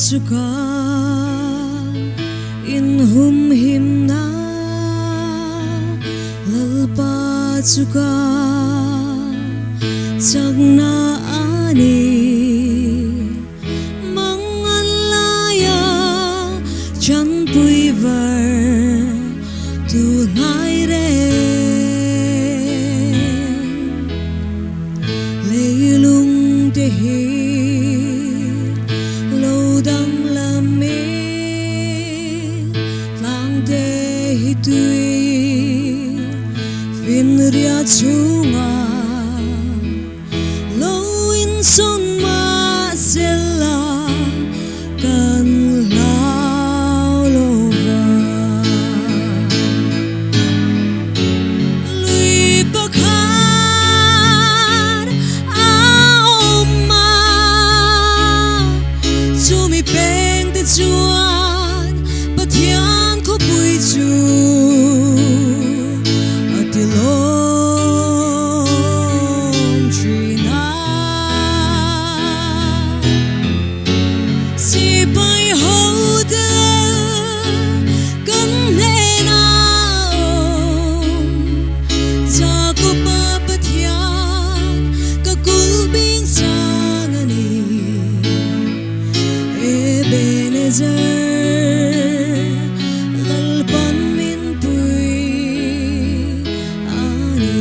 chuka in hum him na lalpa chuka chakna ani mangan laya chan pui var tu nai re leilung te he dang la me lang de hi tui fin ria chunga lo in son ma sela kan lao lo va lui bakar beng te chuan pathian ko pui chu atilom trina si pai ho de kan ne na cha ko pa pathian ka kul bing sang ani lalpan min pui ani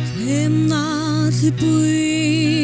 klem na thi pui